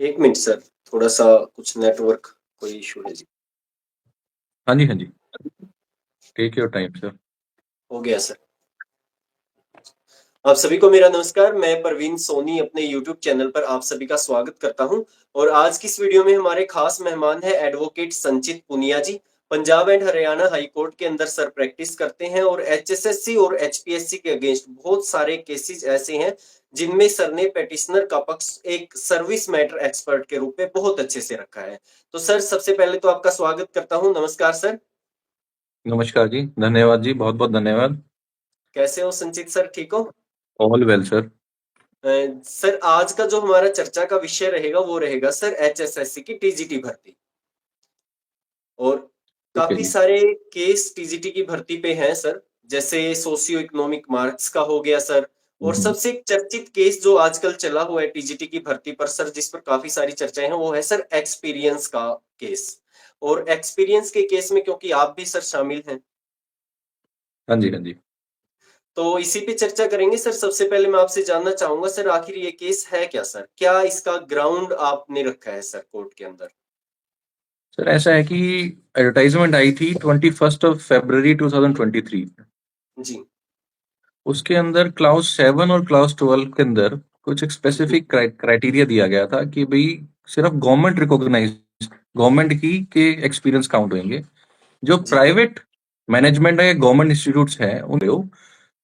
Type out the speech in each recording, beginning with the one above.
एक minute sir, थोड़ा सा कुछ नेटवर्क कोई इशू है जी। हाँ जी, हाँ जी। Take your time sir. हो गया सर। आप सभी को मेरा नमस्कार। मैं परवीन सोनी अपने यूट्यूब चैनल पर आप सभी का स्वागत करता हूं। और आज की इस वीडियो में हमारे खास मेहमान है advocate Sanchit Punia ji. Punjab and Haryana high court के अंदर सर प्रैक्टिस करते हैं और एचएसएससी और एचपीएससी के अगेंस्ट बहुत सारे केसेस ऐसे हैं जिनमें सर ने पेटिशनर का पक्ष एक सर्विस मैटर एक्सपर्ट के रूप में बहुत अच्छे से रखा है। तो सर सबसे पहले तो आपका स्वागत करता हूं। नमस्कार सर। नमस्कार जी, धन्यवाद जी, बहुत बहुत धन्यवाद। कैसे हो संचित सर, ठीक हो? All well sir. सर आज का जो हमारा चर्चा का विषय रहेगा वो रहेगा सर एचएसएससी की टीजीटी भर्ती। और ठीक है काफी जी। सारे केस टीजीटी की भर्ती पे हैं सर। जैसे सोशियो इकोनॉमिक मार्क्स का हो गया सर। और हम्म, सबसे चर्चित केस जो आजकल चला हुआ है टीजीटी की भर्ती पर सर, जिस पर काफी सारी चर्चाएं हैं, वो है सर एक्सपीरियंस का केस। और एक्सपीरियंस के केस में क्योंकि आप भी सर शामिल हैं, हाँ जी, हाँ जी। तो इसी पे चर्चा करेंगे सर। सबसे पहले मैं आपसे जानना चाहूंगा सर, आखिर ये केस है क्या सर? क्या इसका ग्राउंड आपने रखा है सर कोर्ट के अंदर? सर ऐसा है कि एडवर्टाइजमेंट आई थी 21 फरवरी 2023। जी। उसके अंदर क्लाउज 7 और क्लाउज 12 के अंदर कुछ एक जी। स्पेसिफिक क्राइटेरिया दिया गया था कि भाई सिर्फ गवर्नमेंट रिकॉग्नाइज गवर्नमेंट की के एक्सपीरियंस काउंट होंगे। जो जी। प्राइवेट मैनेजमेंट है, गवर्नमेंट इंस्टीट्यूट्स हैं, उन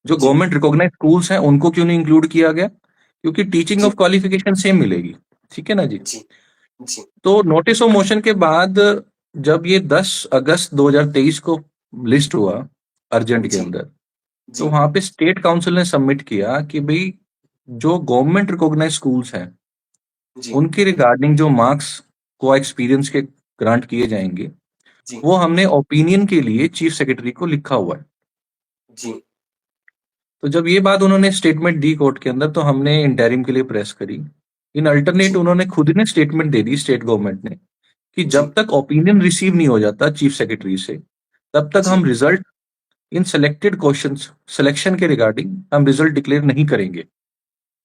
जो जी। गवर्नमेंट रिकॉग्नाइज स्कूल्स हैं उनको क्यों नहीं इंक्लूड किया गया? क्योंकि टीचिंग जी। ऑफ क्वालिफिकेशन सेम मिलेगी। ठीक है ना जी। जी। जी। तो नोटिस ऑफ मोशन के बाद जब ये 10 अगस्त 2023 को लिस्ट हुआ अर्जेंट के जी। अंदर, तो जी। वहां पे स्टेट काउंसिल ने सबमिट किया कि भाई जो गवर्नमेंट रिकॉग्नाइज स्कूल्स हैं जी। उनके रिगार्डिंग जो मार्क्स को एक्सपीरियंस के ग्रांट किए जाएंगे, जी। वो हमने ओपिनियन के लिए चीफ सेक्रेटरी को लिखा हुआ है। जी। तो जब ये बात उन्होंने स्टेटमेंट दी कोर्ट के अंदर, तो हमने इंटरिम के लिए प्रेस करी। इन अल्टरनेट जी। उन्होंने खुद ने स्टेटमेंट दे दी, स्टेट गवर्नमेंट ने, कि जी। जब तक ओपिनियन रिसीव नहीं हो जाता चीफ सेक्रेटरी से, तब तक जी। हम result in selected questions selection के रिगार्डिंग हम रिजल्ट डिक्लेयर नहीं करेंगे।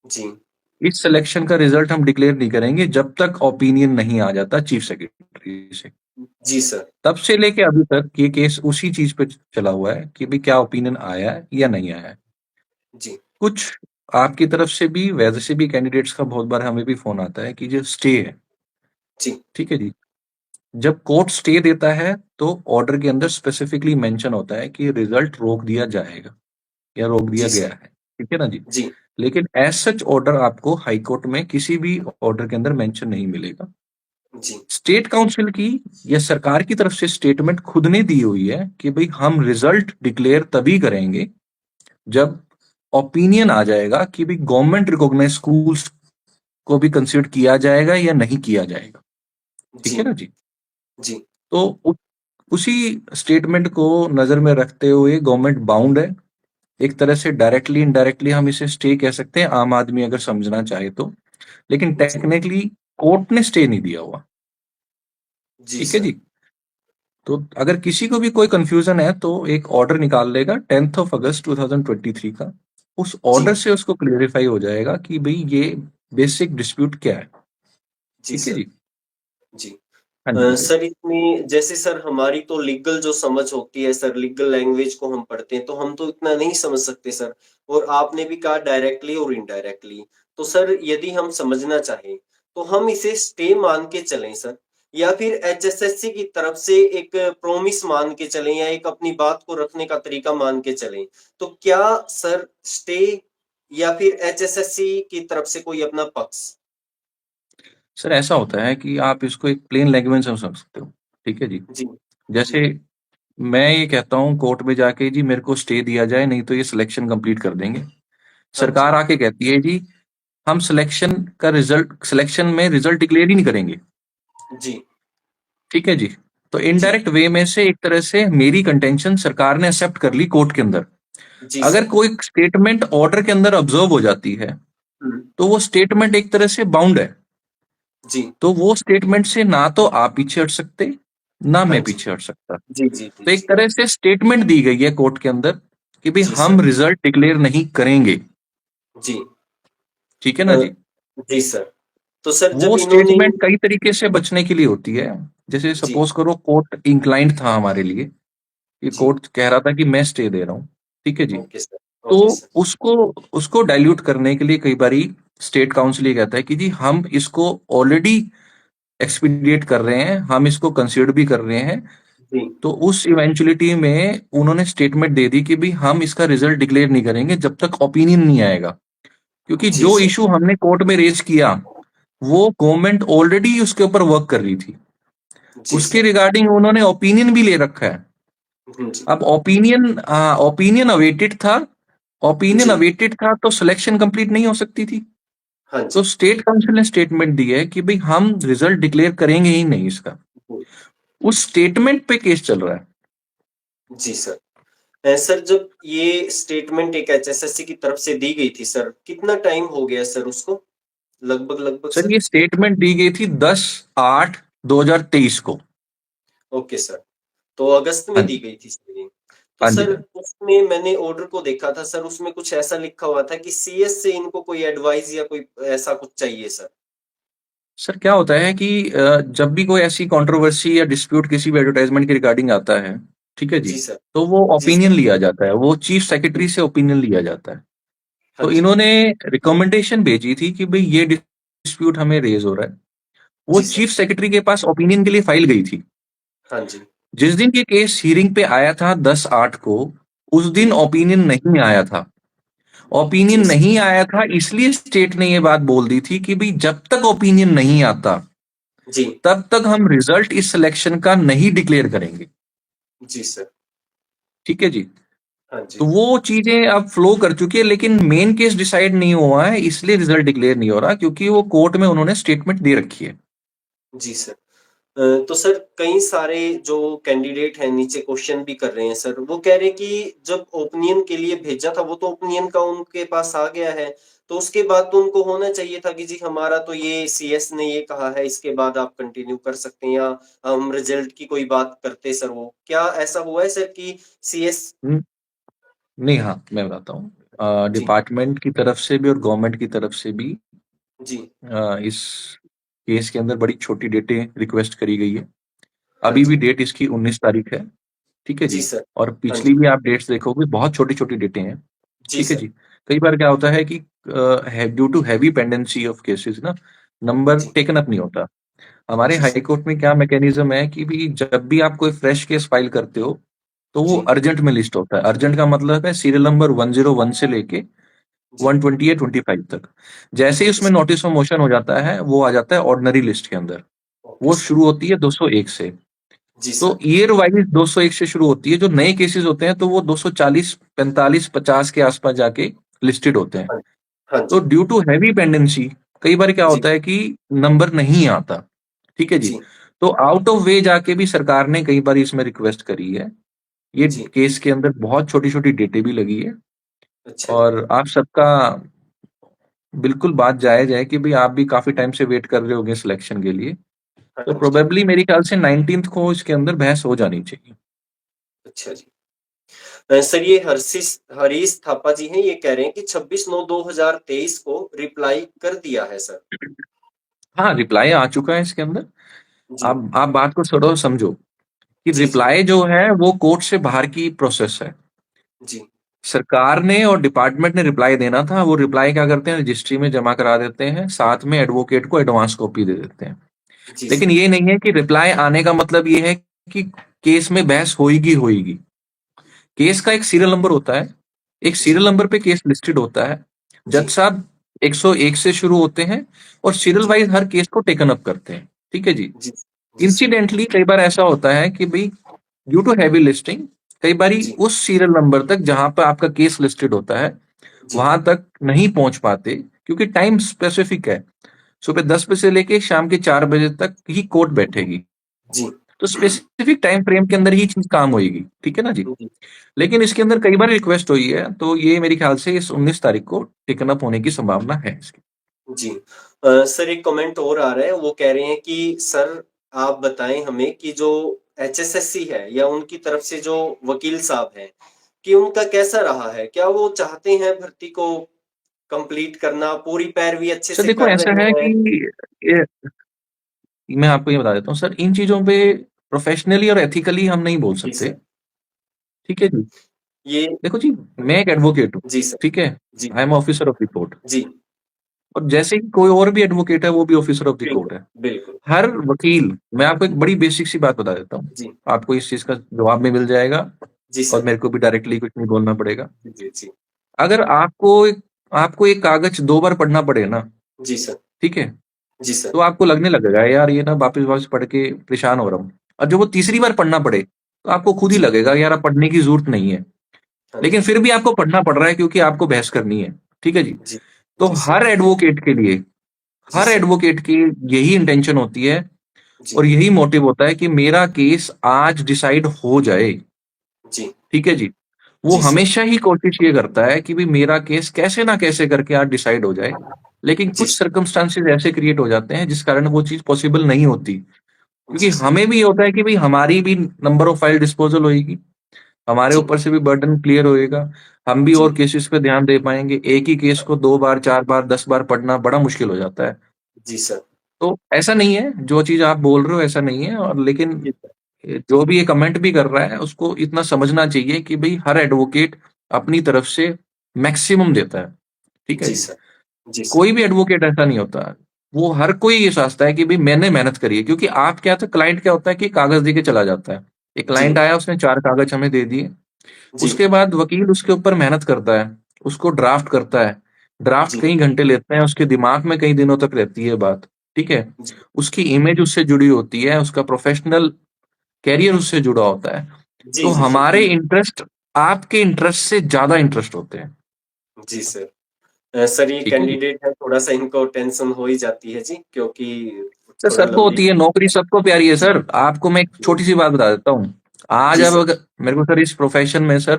जी। इस सिलेक्शन का रिजल्ट हम डिक्लेयर नहीं करेंगे जब तक ओपिनियन नहीं आ जाता चीफ सेक्रेटरी से। जी सर। तब से लेके अभी तक ये केस उसी चीज पे चला हुआ है कि भाई क्या ओपिनियन आया है या नहीं आया है। जी। कुछ आपकी तरफ से भी, वैसे भी कैंडिडेट्स का बहुत बार हमें भी फोन आता है कि जो स्टे है, जी। ठीक है जी, जब कोर्ट स्टे देता है तो ऑर्डर के अंदर स्पेसिफिकली मेंशन होता है कि रिजल्ट रोक दिया जाएगा या रोक दिया जी गया सर। है। ठीक है ना जी। जी। लेकिन एज सच ऑर्डर आपको हाई कोर्ट में किसी भी ऑर्डर के अंदर मेंशन नहीं मिलेगा। जी। स्टेट काउंसिल की या सरकार की तरफ से स्टेटमेंट खुद ने दी हुई है कि भाई हम रिजल्ट डिक्लेयर तभी करेंगे जब ओपिनियन आ जाएगा कि भाई गवर्नमेंट रिकॉग्नाइज स्कूल्स को भी कंसीडर किया जाएगा या नहीं किया जाएगा। ठीक जी। है ना जी। जी। तो उसी स्टेटमेंट को नजर में रखते हुए गवर्नमेंट बाउंड है। एक तरह से डायरेक्टली इनडायरेक्टली हम इसे स्टे कह सकते हैं, आम आदमी अगर समझना चाहे तो। लेकिन जी। टेक्निकली कोर्ट ने स्टे नहीं दिया हुआ। जी ठीक है सर। जी। तो अगर किसी को भी कोई कंफ्यूजन है तो एक ऑर्डर निकाल लेगा 10 अगस्त 2023 का। उस जी। ऑर्डर से उसको क्लियरिफाई हो जाएगा कि भाई ये बेसिक डिस्प्यूट क्या है। जी ठीक है सर। जी। जी। हाँ जी, हाँ जी। सर इसमें जैसे सर हमारी तो लीगल जो समझ होती है सर, लीगल लैंग्वेज को हम पढ़ते हैं तो हम तो इतना नहीं समझ सकते सर। और आपने भी कहा डायरेक्टली और इनडायरेक्टली। तो सर यदि हम समझना चाहें तो हम इसे स्टे मान के चलें सर, या फिर एचएसएससी की तरफ से एक प्रोमिस मान के चलें, या एक अपनी बात को रखने का तरीका मान के चलें? तो क्या सर स्टे या फिर एचएसएससी की तरफ से कोई अपना पक्ष? सर ऐसा होता है कि आप इसको एक प्लेन लैंग्वेज में समझ सकते हो। ठीक है जी। जी। जी। जैसे मैं ये कहता हूँ कोर्ट में जाके जी मेरे को स्टे दिया जाए, नहीं तो ये सिलेक्शन कंप्लीट कर देंगे। हाँ सरकार जी। आके कहती है जी हम सिलेक्शन में रिजल्ट डिक्लेयर ही नहीं करेंगे। जी। ठीक है जी। तो जी। इनडायरेक्ट वे में से एक तरह से मेरी कंटेंशन सरकार ने एक्सेप्ट कर ली कोर्ट के अंदर। जी अगर सर। कोई स्टेटमेंट ऑर्डर के अंदर ऑब्जर्व हो जाती है हुँ। तो वो स्टेटमेंट एक तरह से बाउंड है। जी। तो वो स्टेटमेंट से ना तो आप पीछे हट सकते, ना हाँ मैं जी। पीछे हट सकता। जी, जी, जी, तो एक जी। तरह से स्टेटमेंट दी गई है कोर्ट के अंदर कि भाई जी हम सर। रिजल्ट डिक्लेयर नहीं करेंगे। जी। ठीक है ना अ, जी। जी सर। तो सर वो जब इन्होंने स्टेटमेंट कई तरीके से बचने के लिए होती है। जैसे जी, सपोज करो कोर्ट इंक्लाइंड था हमारे लिए, ये जी, कोर्ट कह रहा था कि मैं स्टे दे रहा हूँ, ठीक है जी। ओके सर, तो ओके सर, उसको उसको डाइल्यूट करने के लिए कई बारी स्टेट काउंसिल ये कहता है कि जी हम इसको ऑलरेडी एक्सपीडिएट कर रहे हैं, हम इसको कंसीडर भी कर रहे हैं। जी, तो उस इवेंचुअलिटी में उन्होंने स्टेटमेंट दे दी कि भाई हम इसका रिजल्ट डिक्लेयर नहीं करेंगे जब तक ओपिनियन नहीं आएगा, क्योंकि जी जो सर, इशू हमने कोर्ट में रेज किया वो गवर्नमेंट ऑलरेडी उसके ऊपर वर्क कर रही थी, जी उसके सर, रिगार्डिंग उन्होंने ओपिनियन भी ले रखा है। जी, अब ओपिनियन अवेटेड था, ओपिनियन जी, अवेटेड था तो सिलेक्शन कंप्लीट नहीं हो सकती थी। हाँ तो जी, स्टेट काउंसिल ने स्टेटमेंट दी है कि भाई हम रिजल्ट डिक्लेयर करेंगे ही नहीं इसका। जी, उस स्टेटमेंट पे केस चल रहा है। जी सर। सर जब ये स्टेटमेंट एक एचएसएससी की तरफ से दी गई थी सर, कितना टाइम हो गया सर उसको? लगभग लगभग सर सर? ये स्टेटमेंट दी गई थी 10/8/2023 को। Okay sir. तो अगस्त में हाँ दी जी, गई थी सर ये। तो हाँ जी, सर हाँ जी। उसमें मैंने ऑर्डर को देखा था सर, उसमें कुछ ऐसा लिखा हुआ था कि सीएस से इनको कोई एडवाइस या कोई ऐसा कुछ चाहिए सर। सर क्या होता है कि जब भी कोई ऐसी कंट्रोवर्सी या डिस्प्यूट किसी भी एडवर्टाइजमेंट के रिगार्डिंग आता है, ठीक है जी, जी सर। तो वो जी सर। ओपिनियन लिया जाता है, वो चीफ जी। सेक्रेटरी से ओपिनियन लिया जाता है। हाँ तो जी। इन्होंने रिकमेंडेशन भेजी थी कि भाई ये डिस्प्यूट हमें रेज हो रहा है। वो जी सर। चीफ सेक्रेटरी के पास ओपिनियन के लिए फाइल गई थी। हाँ जी। जिस दिन ये केस हियरिंग पे आया था 10/8 को, उस दिन जी। ओपिनियन नहीं आया था। ओपिनियन जी सर। नहीं आया था इसलिए स्टेट ने ये बात बोल दी थी कि भाई जब तक ओपिनियन नहीं आता जी। तब तक हम रिजल्ट इस सिलेक्शन का नहीं डिक्लेयर करेंगे, जी सर। ठीक है जी। हाँ तो जी। वो चीजें अब फ्लो कर चुकी है, लेकिन मेन केस डिसाइड नहीं हुआ है इसलिए रिजल्ट डिक्लेयर नहीं हो रहा, क्योंकि वो कोर्ट में उन्होंने स्टेटमेंट दे रखी है। जी सर। तो सर कई सारे जो कैंडिडेट हैं नीचे क्वेश्चन भी कर रहे हैं सर, वो कह रहे हैं कि जब ओपिनियन के लिए भेजा था वो तो ओपिनियन का उनके पास आ गया है, तो उसके बाद तो उनको होना चाहिए था कि जी हमारा तो ये सीएस ने ये कहा है, इसके बाद आप कंटिन्यू कर सकते हैं, या हम रिजल्ट की कोई बात करते सर। वो क्या ऐसा हुआ है सर कि सीएस? हम्म, नहीं, हाँ मैं बताता हूँ, जी, डिपार्टमेंट की तरफ से भी और गवर्नमेंट की तरफ से भी जी, इस केस के अंदर बड़ी छोटी डेटें रिक्वेस्ट करी गई है। हाँ अभी भी जी, डेट इसकी 19 तारीख है, ठीक है जी जी। सर, और हाँ पिछली जी, भी आप डेट्स देखोगे बहुत छोटी छोटी डेटें हैं, जी ठीक है सर, जी। कई बार क्या होता है कि due to heavy pendency of cases ना, नंबर जी, टेकन अप नहीं होता। हमारे जी हाई सर, कोर्ट में क्या मैकेनिज्म है कि भी जब भी आप कोई फ्रेश केस फाइल करते हो तो वो जी, अर्जेंट में लिस्ट होता है। अर्जेंट का मतलब है सीरियल नंबर 101 से लेके जी, 120 या 25 तक। जैसे ही ओके उसमें सर, नोटिस ऑफ मोशन हो जाता है वो आ जाता है ऑर्डिनरी लिस्ट के अंदर। ओके वो सर, शुरू होती है 201 से। जी तो सर, ईयर वाइज 201 से शुरू होती है, जो नए केसेस होते हैं तो वो 240 45 50 के आसपास जाके लिस्टेड होते हैं। हाँ, हाँ तो जी, ड्यू टू हैवी पेंडेंसी कई बार क्या जी, होता है कि नंबर नहीं आता, ठीक है जी। जी, तो आउट ऑफ वे जाके भी सरकार ने कई बार इसमें रिक्वेस्ट करी है। ये जी, केस के अंदर बहुत छोटी छोटी डेटें भी लगी है। अच्छा जी, और आप सबका बिल्कुल बात जायज है कि भाई आप भी काफी टाइम से वेट कर रहे होंगे सिलेक्शन के लिए। तो हाँ जी, प्रोबेबली मेरे ख्याल से 19th को इसके अंदर बहस हो जानी चाहिए। अच्छा जी। सर ये हरीश थापा जी हैं, ये कह रहे हैं कि 26/9/2023 को रिप्लाई कर दिया है सर। हाँ, रिप्लाई आ चुका है इसके अंदर। जी, आप बात को थोड़ा समझो कि जी, जी, रिप्लाई जो है वो कोर्ट से बाहर की प्रोसेस है। जी, सरकार ने और डिपार्टमेंट ने रिप्लाई देना था, वो रिप्लाई क्या करते हैं रजिस्ट्री में जमा करा देते हैं, साथ में एडवोकेट को एडवांस कॉपी दे देते हैं। जी लेकिन सर, ये नहीं है कि रिप्लाई आने का मतलब ये है कि केस में बहस होगी होगी। केस का एक सीरियल नंबर होता है, एक जी, सीरियल नंबर पे केस लिस्टेड होता है। जज जी, साहब 101 से शुरू होते हैं और सीरियल जी, वाइज हर केस को टेकन अप करते हैं, ठीक है जी। जी, जी सर, इंसिडेंटली कई बार ऐसा होता है कि भाई ड्यू टू हैवी लिस्टिंग कई बारी जी, उस सीरियल नंबर तक जहां पर आपका केस लिस्टेड होता है जी, वहां तक नहीं पहुंच पाते, क्योंकि टाइम स्पेसिफिक है। सुबह 10 बजे से लेके शाम के 4 बजे तक ही कोर्ट बैठेगी। जी, तो स्पेसिफिक टाइम फ्रेम के अंदर ही चीज काम होगी, ठीक है ना जी। जी, लेकिन इसके अंदर कई बार रिक्वेस्ट हुई है, तो ये मेरे ख्याल से इस 19 तारीख को टेकन अप होने की संभावना है इसकी। जी। सर एक कमेंट और आ रहा है, वो कह रहे हैं कि सर आप बताएं हमें कि जो एचएसएससी है या उनकी तरफ से जो वकील साहब हैं, कि उनका कैसा रहा है? क्या वो चाहते हैं भर्ती को कंप्लीट करना, पूरी पैरवी अच्छे सर से देखो कर ऐसा रहे है हैं। कि ये मैं आपको ये बता देता हूँ सर, इन चीज़ों पे प्रोफ़ेशनली और एथिकली हम नहीं बोल जी सकते, सर। ठीक है जी? ये देखो जी, मैं एक एडवोकेट हूँ, जी सर। ठीक है? जी, I am officer of the court जी। और जैसे कि कोई और भी एडवोकेट है, वो भी ऑफिसर ऑफ द कोर्ट बिल्कुल, है। बिल्कुल। हर वकील मैं आपको एक बड़ी बेसिक सी बात बता देता हूँ, जी, आपको इस चीज़ का जवाब भी मिल जाएगा जी और सर। मेरे को भी डायरेक्टली कुछ नहीं बोलना पड़ेगा। जी, जी, जी। अगर आपको एक कागज़ 2 बार पढ़ना पड़े ना, जी सर। ठीक है? जी तो सर। आपको लगने लगेगा यार ये ना वापस-वापस पढ़ के परेशान हो रहा हूँ। और जब वो तीसरी बार पढ़ना पड़े, तो आपको खुद ही जी। लगेगा यार अब पढ़ने की ज़रूरत नहीं है। हाँ लेकिन जी। फिर भी आपको पढ़ना पड़ रहा है क्योंकि आपको बहस करनी है। ठीक है जी? जी। तो जी सर। जी हर सर। एडवोकेट की यही इंटेंशन होती है जी, और यही मोटिव होता है कि मेरा केस आज डिसाइड हो जाए। जी। ठीक है जी? वो जी सर। हमेशा ही कोशिश ये करता है कि भई मेरा केस कैसे ना कैसे करके आज डिसाइड हो जाए। लेकिन जी कुछ सर। सर्कमस्टेंसेस ऐसे क्रिएट हो जाते हैं जिस कारण वो चीज़ पॉसिबल नहीं होती। क्योंकि जी सर। हमें भी ये होता है कि भई हमारी भी नंबर ऑफ फाइल डिस्पोज़ल होएगी, हमारे जी, ऊपर से भी बर्डन क्लियर होएगा, हम भी जी, और केसेज़ पे ध्यान दे पाएँगे। एक ही केस को 2 बार, 4 बार, 10 बार पढ़ना बड़ा मुश्किल हो जाता है। जी सर। तो ऐसा नहीं है, जो चीज़ आप बोल रहे हो ऐसा नहीं है और लेकिन जी सर। जो भी ये कमेंट भी कर रहा है, उसको इतना समझना चाहिए कि भई हर एडवोकेट अपनी तरफ से मैक्सिमम देता है। ठीक है जी जी? सर। जी सर। कोई भी एडवोकेट ऐसा नहीं होता। वो हर कोई ये सोचता है कि भई मैंने मेहनत करी है क्योंकि आप क्या होता है क्लाइंट क्या होता है कि कागज़ दे के चला जाता है। एक जी, क्लाइंट आया उसने 4 कागज़ हमें दे दिए, जी, उसके बाद वकील उसके ऊपर मेहनत करता है, उसको ड्राफ्ट करता है। ड्राफ्ट जी, कई घंटे लेते हैं, उसके दिमाग में कई दिनों तक रहती है बात, ठीक है? जी, उसकी इमेज उससे जुड़ी होती है, उसका प्रोफ़ेशनल करियर उससे जुड़ा होता है। जी, तो जी, जी, हमारे बिल्कुल। इंटरेस्ट आपके इंटरेस्ट से ज़्यादा इंटरेस्ट होते हैं, जी सर। सर ये ठीक है जी? कैंडिडेट है, थोड़ा-सा इनको टेंशन हो ही जाती है जी, क्योंकि सर थोड़ा सबको लंबी। होती है, नौकरी सबको प्यारी है जी, सर। आपको मैं एक जी, छोटी-सी बात बता देता हूँ। आज जी अब सर। अगर मेरे को सर इस प्रोफ़ेशन में सर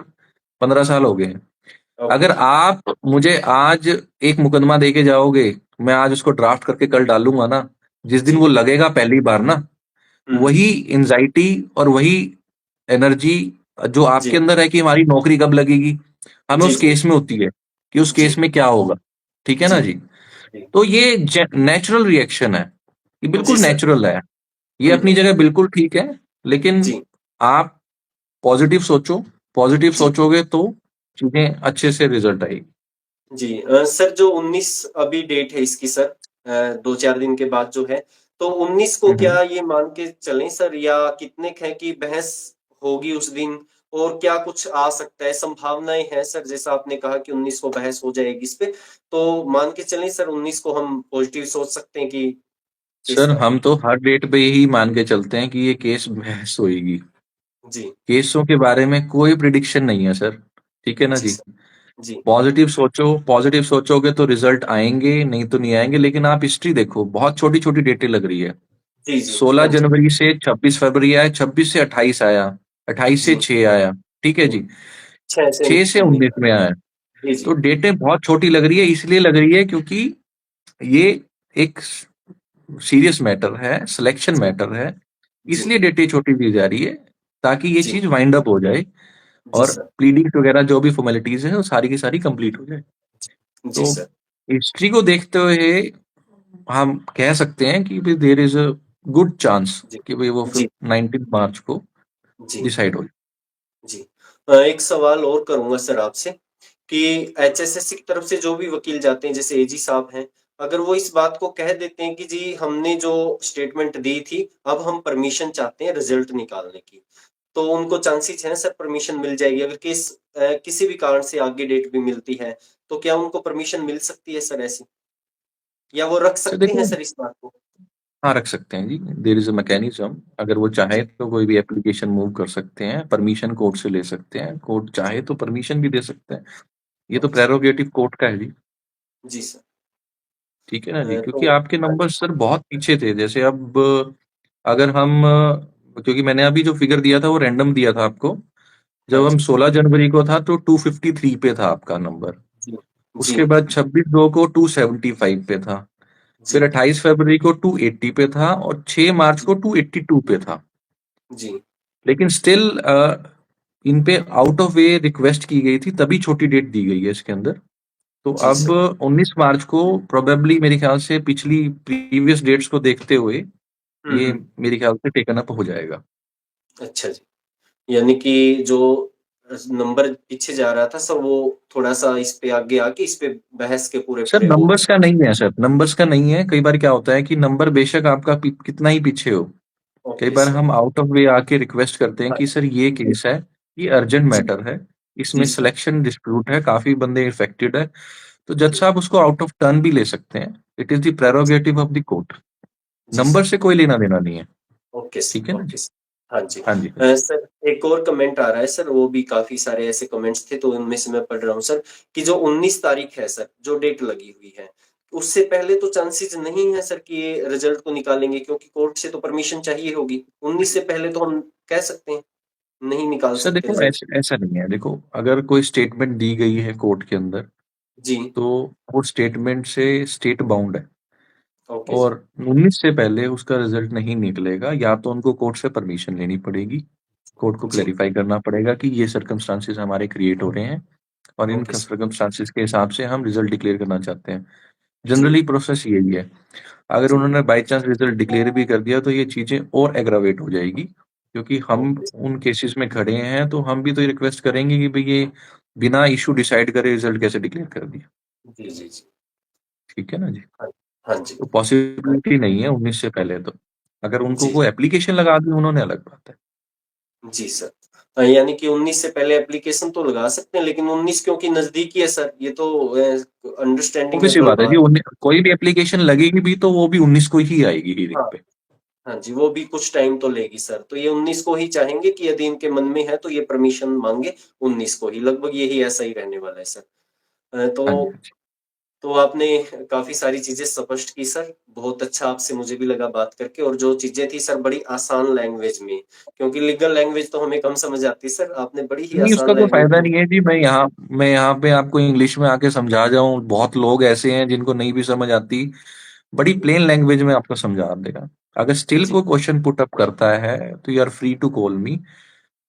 15 साल हो गए हैं। ओके अगर जी। आप मुझे आज एक मुकदमा दे के जाओगे, मैं आज उसको ड्राफ्ट करके कल डालूँगा ना, जिस दिन जी। वो लगेगा पहली बार ना, हुँ। वही एंग्ज़ायटी और वही एनर्जी जो आपके जी, अंदर है कि हमारी नौकरी कब लगेगी, हमें जी उस सर। केस में होती है, कि उस जी, केस में क्या होगा। ठीक है ना जी, जी? जी। तो ये नेचुरल रिएक्शन है। ये जी बिल्कुल सर। नेचुरल है। ये हुँ, अपनी हुँ। जगह बिल्कुल ठीक है, लेकिन जी, आप पॉज़िटिव जी। सोचोगे तो चीज़ें अच्छे से रिज़ल्ट आएगी। जी सर जो 19 अभी डेट है इसकी सर 2-4 दिन के बाद जो है, तो 19 को हुँ, हुँ। क्या ये मान के चलें सर या कितने क है कि बहस होगी उस दिन और क्या कुछ आ सकता है? संभावनाएँ हैं सर जैसा आपने कहा कि 19 को बहस हो जाएगी इस पे, तो मान के चलें सर 19 को हम पॉज़िटिव सोच सकते हैं कि किस सर तरह? हम तो हर डेट पे यही मान के चलते हैं कि ये केस बहस होएगी। जी, केसों के बारे में कोई प्रिडिक्शन नहीं है सर, ठीक है ना जी जी? सर। जी, पॉज़िटिव सोचोगे तो रिज़ल्ट आएँगे, नहीं तो नहीं आएँगे, लेकिन आप हिस्ट्री देखो, बहुत छोटी-छोटी डेटें लग रही है। जी, जी। 16 हाँ जी। जनवरी से 26 फरवरी आया, 26 से 28 आया, 28 से जी, 6 आया, ठीक है जी। जी? 6 से 6 से 19 19 में आया। जी, तो जी। डेटें बहुत छोटी लग रही है, इसलिए लग रही है क्योंकि ये एक सीरियस मैटर है, सिलेक्शन जी, मैटर है, जी, इसलिए डेटें छोटी दी जा रही है, ताकि ये जी, चीज़ वाइंड अप हो जाए जी और सर। प्लीडिंग्स वगैरह जो भी फ़ॉर्मेलिटीज़ हैं, वो सारी की सारी कंप्लीट हो जाए। जी तो सर। हिस्ट्री को देखते हुए हम कह सकते हैं कि भई there is a good chance जी, कि भई वो जी, 19 मार्च को जी। डिसाइड हो जाए। जी। एक सवाल और करूँगा सर आपसे कि एचएसएससी की तरफ से जो भी वकील जाते हैं, जैसे एजी साहब हैं, अगर वो इस बात को कह देते हैं कि जी हमने जो स्टेटमेंट दी थी, अब हम परमिशन चाहते हैं रिज़ल्ट निकालने की, तो उनको चांसेस हैं सर परमिशन मिल जाएगी? अगर किसी भी कारण से आगे डेट भी मिलती है, तो क्या उनको परमिशन मिल सकती है सर ऐसी? या वो रख अच्छा सकते हैं देखो सर इस बात को? हाँ, रख सकते हैं जी, देयर इज़ अ जी, मैकेनिज़्म अगर वो चाहे जी, तो कोई भी एप्लीकेशन मूव कर सकते हैं, परमिशन कोर्ट से ले सकते हैं, कोर्ट जी। चाहे तो परमिशन भी दे सकते हैं। ये तो अच्छा। प्रेरोगेटिव कोर्ट का है जी, जी सर। ठीक है ना जी? क्योंकि तो आपके हाँ नंबर जी। सर बहुत पीछे थे, जैसे अब अगर हम क्योंकि मैंने अभी जो फिगर दिया था वो रैंडम दिया था आपको, हाँ जब हम जी। 16 जनवरी को था तो 253 पे था आपका नंबर, जी, जी, उसके बाद 26/2 को 275 पे था, फिर जी, 28 फरवरी को 280 पे था और 6 मार्च जी, को 282 पे था। जी। लेकिन स्टिल इन पे आउट ऑफ वे रिक्वेस्ट की गई थी, तभी छोटी डेट दी गई है इसके अंदर। तो जी अब सर। 19 मार्च को प्रोबेबली मेरे ख्याल से पिछली प्रीवियस डेट्स को देखते हुए ये हम्म। मेरे ख्याल से टेकन अप हो जाएगा। अच्छा जी। यानी कि जो नंबर पीछे जा रहा था सर, वो थोड़ा सा इस पे आगे आके इस पे बहस के पूरे सर पूरे हो नंबर्स गए। का नहीं है, सर नंबर्स का नहीं है। कई बार क्या होता है कि नंबर बेशक आपका कितना ही पीछे हो, कई ओके बार सर। हम आउट ऑफ वे आके रिक्वेस्ट करते हैं हाँ कि सर ये केस है, ये अर्जेंट जी। मैटर है, जी इसमें सर। सिलेक्शन डिस्प्यूट है, काफी बंदे इफेक्टेड है, तो जज जी। साहब उसको आउट ऑफ टर्न भी ले सकते हैं। It is the okay. Prerogative of the court. जी नंबर सर। से कोई लेना देना नहीं है। ओके ठीक है सर। ना जी। Okay sir. हाँ जी। हाँ जी। सर एक और कमेंट आ रहा है सर, वो भी काफी सारे ऐसे कमेंट्स थे तो उनमें से मैं पढ़ रहा हूँ सर, कि जो 19 तारीख है सर, जो डेट लगी हुई है, उससे पहले तो चांसेस नहीं है सर कि ये रिजल्ट को निकालेंगे, क्योंकि कोर्ट से तो परमिशन चाहिए होगी। 19 से पहले तो हम कह सकते हैं नहीं निकाल सर सकते देखो रिजल्ट। ऐसा ऐसा नहीं है, देखो अगर कोई स्टेटमेंट दी गई है कोर्ट के अंदर, जी। तो वो स्टेटमेंट से स्टेट बाउंड है, ओके जी। और 19 से पहले उसका रिजल्ट नहीं निकलेगा, या तो उनको कोर्ट से परमिशन लेनी पड़ेगी, कोर्ट को जी। क्लेरिफाई करना पड़ेगा कि ये सर्कमस्टांसिस हमारे क्रिएट हो रहे हैं और इन ओके सर। सर्कमस्टांसिस के हिसाब से हम रिजल्ट डिक्लेयर करना चाहते हैं। जी। जनरली प्रोसेस यही है। अगर जी। उन्होंने बाय चांस रिजल्ट डिक्लेयर भी कर दिया तो ये चीजें और एग्रावेट हो जाएगी, क्योंकि हम ओके। उन केसेस में खड़े हैं, तो हम भी तो ये रिक्वेस्ट करेंगे कि भाई ये बिना इशू डिसाइड करे रिजल्ट कैसे डिक्लेयर कर दिया। जी जी जी। ठीक है ना जी। हाँ। हाँ जी। तो पॉसिबिलिटी नहीं है 19 से पहले तो। अगर उनको जी। कोई एप्लीकेशन लगा दी उन्होंने, अलग बात है। जी सर। यानी कि 19 से पहले एप्लीकेशन तो लगा सकते हैं, लेकिन 19 क्योंकि नजदीकी है सर, ये तो अंडरस्टैंडिंग है ऑब्वियस सी बात है दोनों। जी, कोई भी एप्लीकेशन लगेगी भी तो वो भी 19 को ही आएगी हियरिंग हाँ। पे। हाँ जी, वो भी कुछ टाइम तो लेगी सर, तो ये 19 को ही चाहेंगे कि यदि इनके मन में है तो ये परमिशन मांगे 19 को ही, लगभग यही ऐसा ही रहने वाला है सर। हाँ जी, हाँ जी। तो आपने काफ़ी सारी चीज़ें स्पष्ट की सर, बहुत अच्छा आपसे मुझे भी लगा बात करके, और जो चीज़ें थी सर बड़ी आसान लैंग्वेज में, क्योंकि लीगल लैंग्वेज तो हमें कम समझ आती है सर, आपने बड़ी ही नहीं, उसका आसान कोई लैंग्वेज फायदा में। नहीं है जी। मैं यहाँ पे आपको इंग्लिश में आके समझा जाऊं, बहुत लोग ऐसे हैं जिनको नहीं भी समझ आती। बड़ी हुँ, प्लेन लैंग्वेज में आपको समझा देगा। अगर स्टिल जी। कोई क्वेश्चन पुट अप करता है तो you are free to call me.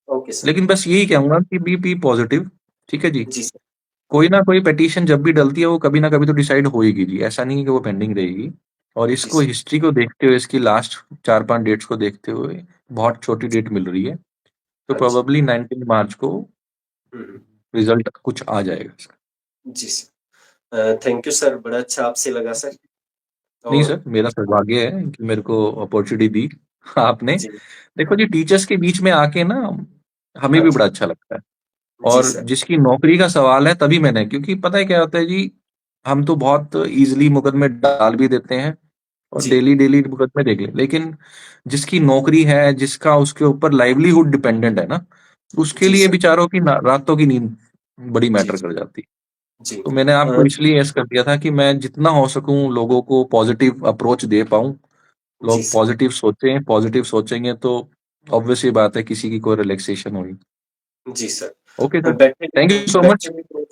Okay sir. लेकिन बस यही कहूंगा कि बी पॉजिटिव। ठीक है जी। जी सर। कोई ना कोई पिटीशन जब भी डलती है वो कभी ना कभी तो डिसाइड होएगी जी, ऐसा नहीं है कि वो पेंडिंग रहेगी। और जी इसको सर। हिस्ट्री को देखते हुए, इसकी लास्ट 4-5 डेट्स को देखते हुए बहुत छोटी जी। डेट मिल रही है, तो हाँ जी। प्रोबेबली 19 मार्च को हुँ, हुँ। रिजल्ट कुछ आ जाएगा इसका। जी सर। थैंक यू सर, बड़ा अच्छा आपसे लगा सर। नहीं और सर, मेरा सौभाग्य है कि मेरे को अपॉर्चुनिटी दी आपने। जी। देखो जी, टीचर्स के बीच में आके ना हमें हाँ भी जी। बड़ा अच्छा लगता है। जी और सर। जिसकी नौकरी का सवाल है तभी मैंने, क्योंकि पता है क्या होता है जी, हम तो बहुत इजीली मुकदमे डाल भी देते हैं और जी। डेली डेली मुकदमे देख ले, लेकिन जिसकी नौकरी है, जिसका उसके ऊपर लाइवलीहुड डिपेंडेंट है ना, उसके जी लिए सर। बेचारों की रातों की नींद बड़ी जी, मैटर जी। कर जाती है। जी। तो मैंने आपको इसलिए यस कर दिया था कि मैं जितना हो सकूं लोगों को पॉजिटिव अप्रोच दे पाऊं। जी लोग सर। पॉजिटिव सोचें, पॉजिटिव सोचेंगे तो ऑब्वियस ही बात है किसी की कोई रिलैक्सेशन होगी। जी सर। Okay sir. बैठे थैंक यू सो मच। बैठे भी हुए।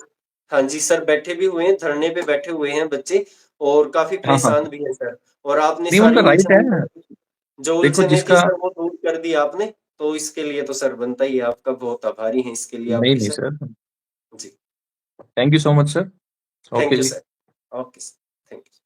हाँ जी सर, बैठे भी हुए हैं, धरने पे बैठे हुए हैं बच्चे, और काफ़ी हाँ हाँ। परेशान भी हैं सर, और आपने नहीं, सारी उनका राइट है। उलझने जो देखो उलझने थी जिसका, सर वो दूर कर दी आपने, तो इसके लिए तो सर बनता ही है, आपका बहुत आभारी हैं इसके लिए आप नहीं भी नहीं सर। सर, जी। Thank you so much sir. Thank okay you जी। Sir. Okay sir. Thank you.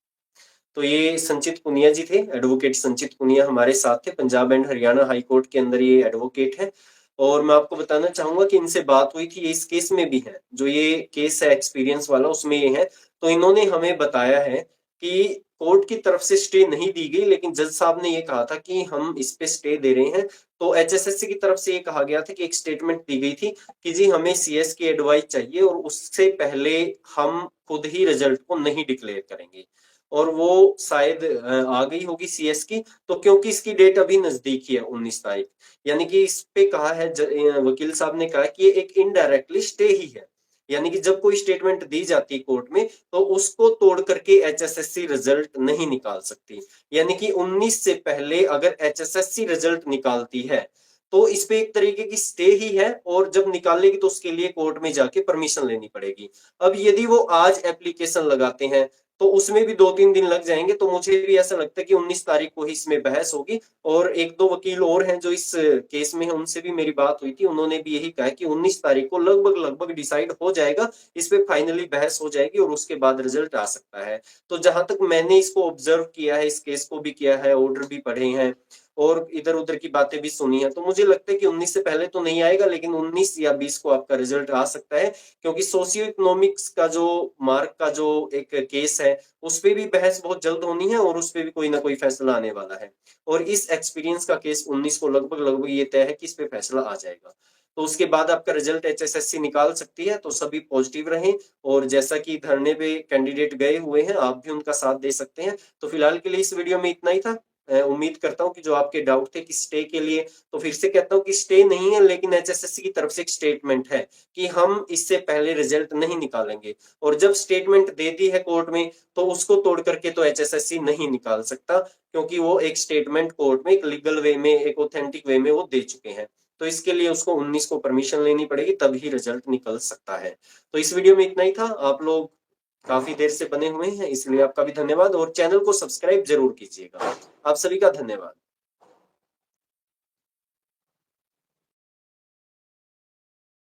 तो ये संचित पुनिया जी थे, एडवोकेट संचित पुनिया हमारे साथ थे, Punjab and Haryana high court के अंदर ये एडवोकेट हैं। और मैं आपको बताना चाहूंगा कि इनसे बात हुई थी, ये इस केस में भी है, जो ये केस है एक्सपीरियंस वाला उसमें ये है। तो इन्होंने हमें बताया है कि कोर्ट की तरफ से स्टे नहीं दी गई, लेकिन जज साहब ने ये कहा था कि हम इस पे स्टे दे रहे हैं। तो एचएसएससी की तरफ से ये कहा गया था कि एक स्टेटमेंट दी गई थी कि जी हमें सीएस की एडवाइस चाहिए, और उससे पहले हम खुद ही रिजल्ट को नहीं डिक्लेयर करेंगे। और वो शायद आ गई होगी सीएस की, तो क्योंकि इसकी डेट अभी नजदीक ही है 19 तारीख, यानी कि इस पे कहा है वकील साहब ने कहा कि ये एक इनडायरेक्टली स्टे ही है। यानी कि जब कोई स्टेटमेंट दी जाती है कोर्ट में, तो उसको तोड़ करके एचएसएससी रिजल्ट नहीं निकाल सकती। यानी कि 19 से पहले अगर एचएसएससी रिजल्ट निकालती है, तो इस पे एक तरीके की स्टे ही है, और जब निकालेगी तो उसके लिए कोर्ट में जाके परमिशन लेनी पड़ेगी। अब यदि वो आज एप्लीकेशन लगाते हैं, तो उसमें भी 2-3 दिन लग जाएंगे। तो मुझे भी ऐसा लगता है कि 19 तारीख को ही इसमें बहस होगी। और 1-2 वकील और हैं जो इस केस में हैं, उनसे भी मेरी बात हुई थी। उन्होंने भी यही कहा कि 19 तारीख को लगभग डिसाइड हो जाएगा, इस पे फाइनली बहस हो जाएगी और उसके बाद रिजल्ट आ सकता है। तो जहां तक मैंने इसको ऑब्जर्व किया है, इस केस को भी किया है, ऑर्डर भी पढ़े हैं और इधर उधर की बातें भी सुनी है, तो मुझे लगता है कि 19 से पहले तो नहीं आएगा, लेकिन 19 या 20 को आपका रिजल्ट आ सकता है। क्योंकि सोशियो इकोनॉमिक्स का जो मार्क का जो एक केस है, उस पे भी बहस बहुत जल्द होनी है और उस पे भी कोई ना कोई फैसला आने वाला है। और इस एक्सपीरियंस का केस 19 को लगभग ये तय है कि इस पे फैसला आ जाएगा। तो उसके बाद आपका रिजल्ट एचएसएससी निकाल सकती है। तो सभी पॉजिटिव रहें। और जैसा कि धरने पे कैंडिडेट गए हुए हैं, आप भी उनका साथ दे सकते हैं। तो फिलहाल के लिए इस वीडियो में इतना ही था। उम्मीद करता हूँ कि जो आपके डाउट थे कि स्टे के लिए, तो फिर से कहता हूँ कि स्टे नहीं है, लेकिन एचएसएससी की तरफ से एक स्टेटमेंट है कि हम इससे पहले रिजल्ट नहीं निकालेंगे। और जब स्टेटमेंट दे दी है कोर्ट में, तो उसको तोड़ करके तो एचएसएससी नहीं निकाल सकता, क्योंकि वो एक स्टेटमेंट कोर्ट में एक लीगल वे में, एक ऑथेंटिक वे में वो दे चुके हैं। तो इसके लिए उसको 19 को परमिशन लेनी पड़ेगी, तभी रिजल्ट निकल सकता है। तो इस वीडियो में इतना ही था। आप लोग काफी देर से बने हुए हैं, इसलिए आपका भी धन्यवाद। और चैनल को सब्सक्राइब जरूर कीजिएगा। आप सभी का धन्यवाद।